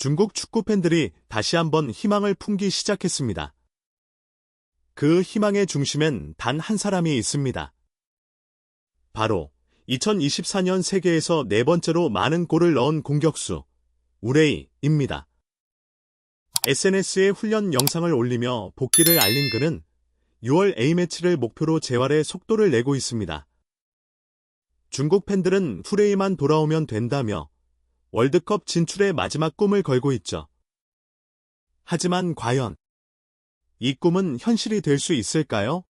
중국 축구 팬들이 다시 한번 희망을 품기 시작했습니다. 그 희망의 중심엔 단 한 사람이 있습니다. 바로 2024년 세계에서 네 번째로 많은 골을 넣은 공격수 우레이입니다. SNS에 훈련 영상을 올리며 복귀를 알린 그는 6월 A매치를 목표로 재활에 속도를 내고 있습니다. 중국 팬들은 후레이만 돌아오면 된다며 월드컵 진출의 마지막 꿈을 걸고 있죠. 하지만 과연 이 꿈은 현실이 될 수 있을까요?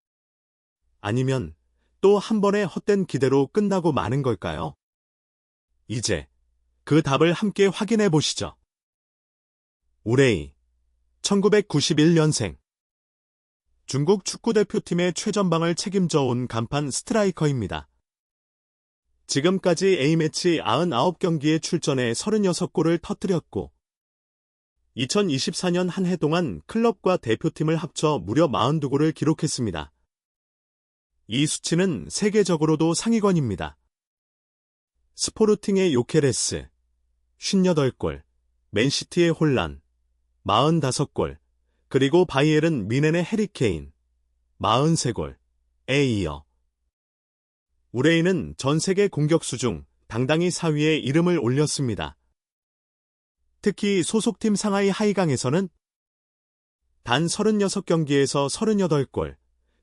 아니면 또 한 번의 헛된 기대로 끝나고 마는 걸까요? 이제 그 답을 함께 확인해 보시죠. 우레이, 1991년생. 중국 축구대표팀의 최전방을 책임져 온 간판 스트라이커입니다. 지금까지 A매치 99경기에 출전해 36골을 터뜨렸고 2024년 한 해 동안 클럽과 대표팀을 합쳐 무려 42골을 기록했습니다. 이 수치는 세계적으로도 상위권입니다. 스포르팅의 요케레스 58골, 맨시티의 혼란 45골, 그리고 바이에른 뮌헨의 해리케인 43골에 이어 우레이는 전 세계 공격수 중 당당히 4위에 이름을 올렸습니다. 특히 소속팀 상하이 하이강에서는 단 36경기에서 38골,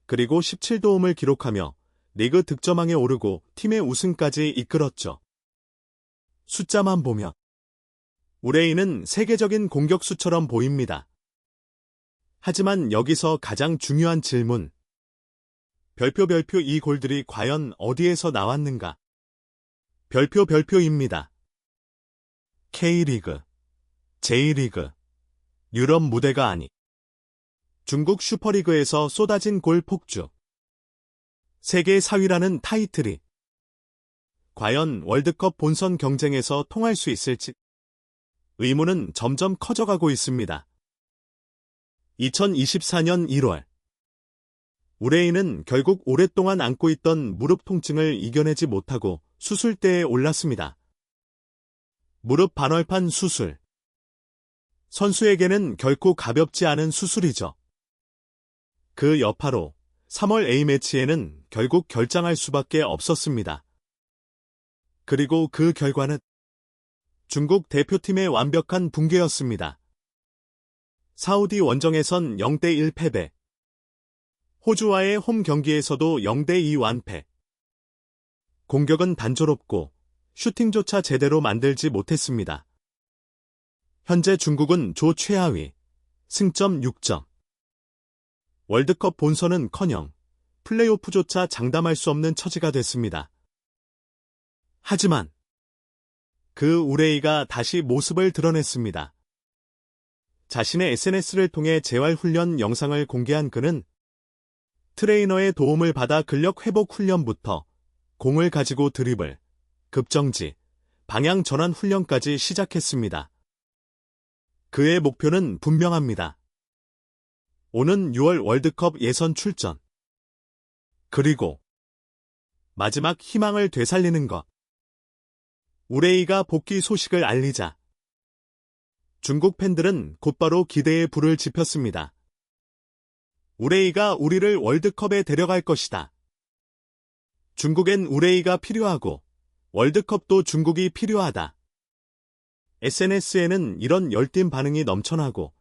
그리고 17도움을 기록하며 리그 득점왕에 오르고 팀의 우승까지 이끌었죠. 숫자만 보면 우레이는 세계적인 공격수처럼 보입니다. 하지만 여기서 가장 중요한 질문. 별표 이 골들이 과연 어디에서 나왔는가? 별표입니다. K리그, J리그, 유럽 무대가 아니. 중국 슈퍼리그에서 쏟아진 골 폭주. 세계 4위라는 타이틀이 과연 월드컵 본선 경쟁에서 통할 수 있을지 의문은 점점 커져가고 있습니다. 2024년 1월 우레이는 결국 오랫동안 안고 있던 무릎 통증을 이겨내지 못하고 수술대에 올랐습니다. 무릎 반월판 수술. 선수에게는 결코 가볍지 않은 수술이죠. 그 여파로 3월 A매치에는 결국 결장할 수밖에 없었습니다. 그리고 그 결과는 중국 대표팀의 완벽한 붕괴였습니다. 사우디 원정에선 0대1 패배. 호주와의 홈 경기에서도 0대2 완패. 공격은 단조롭고 슈팅조차 제대로 만들지 못했습니다. 현재 중국은 조 최하위, 승점 6점. 월드컵 본선은커녕 플레이오프조차 장담할 수 없는 처지가 됐습니다. 하지만 그 우레이가 다시 모습을 드러냈습니다. 자신의 SNS를 통해 재활훈련 영상을 공개한 그는 트레이너의 도움을 받아 근력 회복 훈련부터 공을 가지고 드리블, 급정지, 방향 전환 훈련까지 시작했습니다. 그의 목표는 분명합니다. 오는 6월 월드컵 예선 출전. 그리고 마지막 희망을 되살리는 것. 우레이가 복귀 소식을 알리자 중국 팬들은 곧바로 기대의 불을 지폈습니다. 우레이가 우리를 월드컵에 데려갈 것이다. 중국엔 우레이가 필요하고 월드컵도 중국이 필요하다. SNS에는 이런 열띤 반응이 넘쳐나고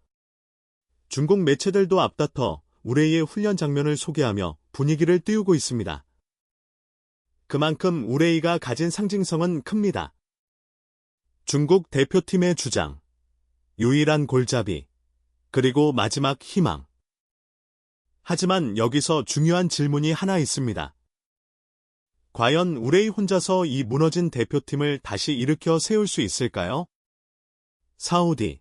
중국 매체들도 앞다퉈 우레이의 훈련 장면을 소개하며 분위기를 띄우고 있습니다. 그만큼 우레이가 가진 상징성은 큽니다. 중국 대표팀의 주장, 유일한 골잡이, 그리고 마지막 희망. 하지만 여기서 중요한 질문이 하나 있습니다. 과연 우레이 혼자서 이 무너진 대표팀을 다시 일으켜 세울 수 있을까요? 사우디,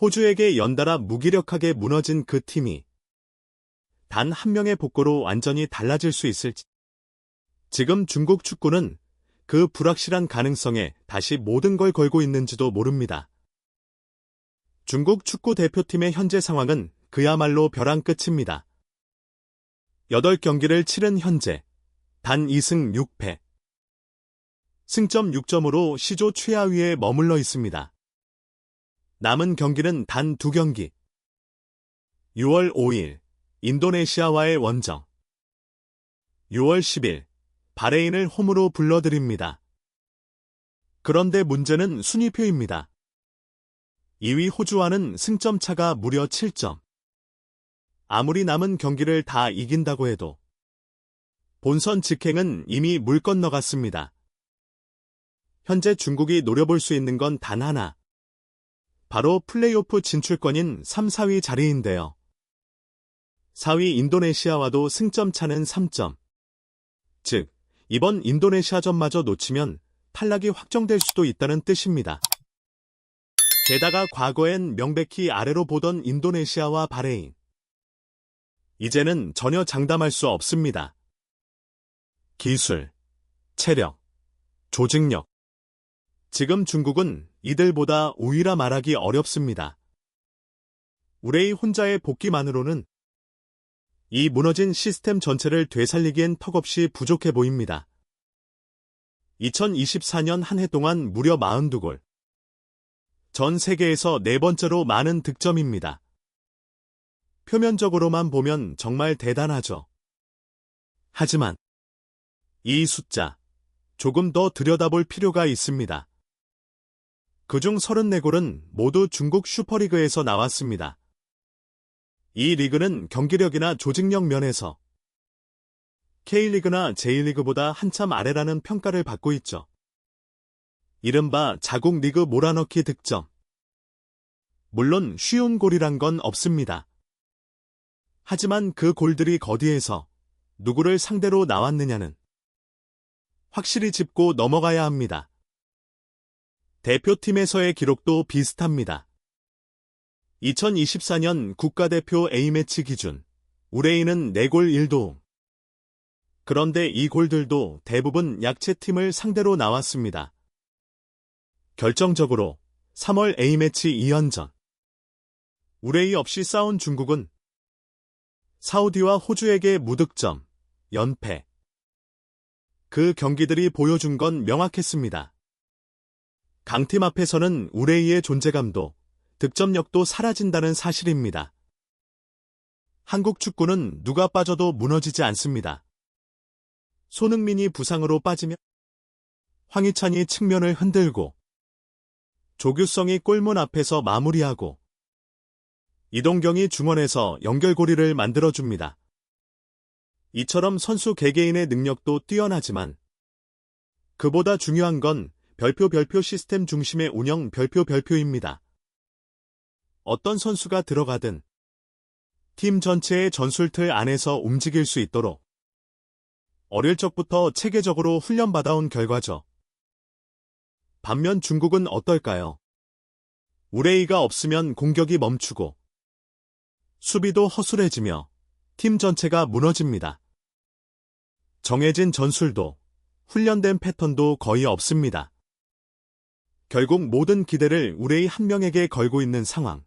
호주에게 연달아 무기력하게 무너진 그 팀이 단 한 명의 복고로 완전히 달라질 수 있을지. 지금 중국 축구는 그 불확실한 가능성에 다시 모든 걸 걸고 있는지도 모릅니다. 중국 축구 대표팀의 현재 상황은 그야말로 벼랑 끝입니다. 8경기를 치른 현재 단 2승 6패. 승점 6점으로 시조 최하위에 머물러 있습니다. 남은 경기는 단 2경기. 6월 5일, 인도네시아와의 원정. 6월 10일, 바레인을 홈으로 불러들입니다. 그런데 문제는 순위표입니다. 2위 호주와는 승점 차가 무려 7점. 아무리 남은 경기를 다 이긴다고 해도 본선 직행은 이미 물 건너갔습니다. 현재 중국이 노려볼 수 있는 건 단 하나. 바로 플레이오프 진출권인 3, 4위 자리인데요. 4위 인도네시아와도 승점 차는 3점. 즉, 이번 인도네시아전마저 놓치면 탈락이 확정될 수도 있다는 뜻입니다. 게다가 과거엔 명백히 아래로 보던 인도네시아와 바레인. 이제는 전혀 장담할 수 없습니다. 기술, 체력, 조직력. 지금 중국은 이들보다 우위라 말하기 어렵습니다. 우레이 혼자의 복귀만으로는 이 무너진 시스템 전체를 되살리기엔 턱없이 부족해 보입니다. 2024년 한 해 동안 무려 42골. 전 세계에서 4번째로 많은 득점입니다. 표면적으로만 보면 정말 대단하죠. 하지만 이 숫자, 조금 더 들여다볼 필요가 있습니다. 그중 34골은 모두 중국 슈퍼리그에서 나왔습니다. 이 리그는 경기력이나 조직력 면에서 K리그나 J리그보다 한참 아래라는 평가를 받고 있죠. 이른바 자국 리그 몰아넣기 득점. 물론 쉬운 골이란 건 없습니다. 하지만 그 골들이 거디에서 누구를 상대로 나왔느냐는 확실히 짚고 넘어가야 합니다. 대표팀에서의 기록도 비슷합니다. 2024년 국가대표 A매치 기준 우레이는 4골 1도움. 그런데 이 골들도 대부분 약체팀을 상대로 나왔습니다. 결정적으로 3월 A매치 2연전. 우레이 없이 싸운 중국은 사우디와 호주에게 무득점, 연패. 그 경기들이 보여준 건 명확했습니다. 강팀 앞에서는 우레이의 존재감도 득점력도 사라진다는 사실입니다. 한국 축구는 누가 빠져도 무너지지 않습니다. 손흥민이 부상으로 빠지면 황희찬이 측면을 흔들고 조규성이 골문 앞에서 마무리하고 이동경이 중원에서 연결고리를 만들어줍니다. 이처럼 선수 개개인의 능력도 뛰어나지만 그보다 중요한 건 별표 시스템 중심의 운영 별표입니다. 어떤 선수가 들어가든 팀 전체의 전술틀 안에서 움직일 수 있도록 어릴 적부터 체계적으로 훈련받아온 결과죠. 반면 중국은 어떨까요? 우레이가 없으면 공격이 멈추고 수비도 허술해지며 팀 전체가 무너집니다. 정해진 전술도 훈련된 패턴도 거의 없습니다. 결국 모든 기대를 우레이 한 명에게 걸고 있는 상황.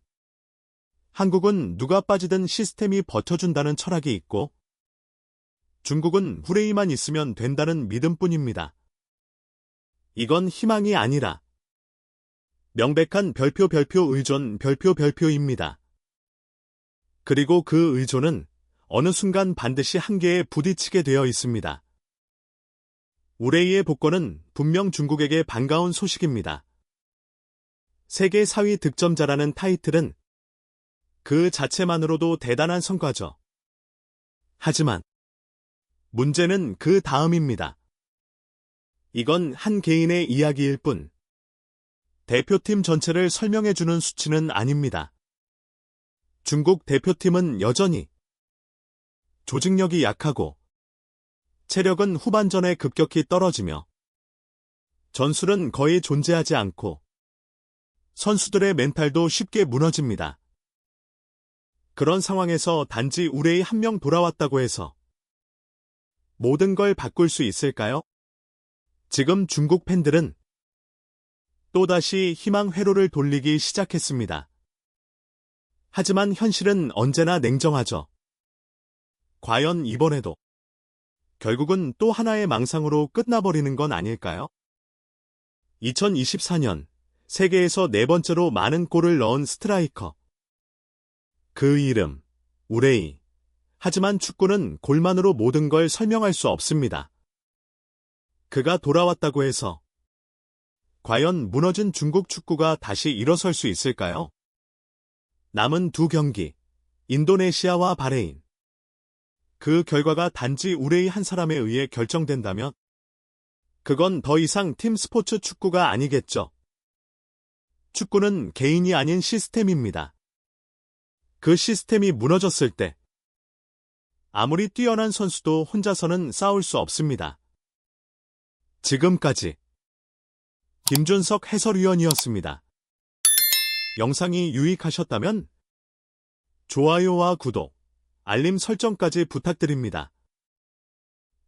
한국은 누가 빠지든 시스템이 버텨준다는 철학이 있고 중국은 우레이만 있으면 된다는 믿음뿐입니다. 이건 희망이 아니라 명백한 별표 의존 별표입니다. 그리고 그 의존은 어느 순간 반드시 한계에 부딪히게 되어 있습니다. 우레이의 복권은 분명 중국에게 반가운 소식입니다. 세계 4위 득점자라는 타이틀은 그 자체만으로도 대단한 성과죠. 하지만 문제는 그 다음입니다. 이건 한 개인의 이야기일 뿐 대표팀 전체를 설명해주는 수치는 아닙니다. 중국 대표팀은 여전히 조직력이 약하고 체력은 후반전에 급격히 떨어지며 전술은 거의 존재하지 않고 선수들의 멘탈도 쉽게 무너집니다. 그런 상황에서 단지 우레이 한 명 돌아왔다고 해서 모든 걸 바꿀 수 있을까요? 지금 중국 팬들은 또다시 희망 회로를 돌리기 시작했습니다. 하지만 현실은 언제나 냉정하죠. 과연 이번에도 결국은 또 하나의 망상으로 끝나버리는 건 아닐까요? 2024년 세계에서 네 번째로 많은 골을 넣은 스트라이커. 그 이름, 우레이. 하지만 축구는 골만으로 모든 걸 설명할 수 없습니다. 그가 돌아왔다고 해서 과연 무너진 중국 축구가 다시 일어설 수 있을까요? 남은 두 경기, 인도네시아와 바레인. 그 결과가 단지 우레이 한 사람에 의해 결정된다면 그건 더 이상 팀 스포츠 축구가 아니겠죠. 축구는 개인이 아닌 시스템입니다. 그 시스템이 무너졌을 때 아무리 뛰어난 선수도 혼자서는 싸울 수 없습니다. 지금까지 김준석 해설위원이었습니다. 영상이 유익하셨다면 좋아요와 구독, 알림 설정까지 부탁드립니다.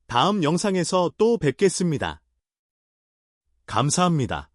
다음 영상에서 또 뵙겠습니다. 감사합니다.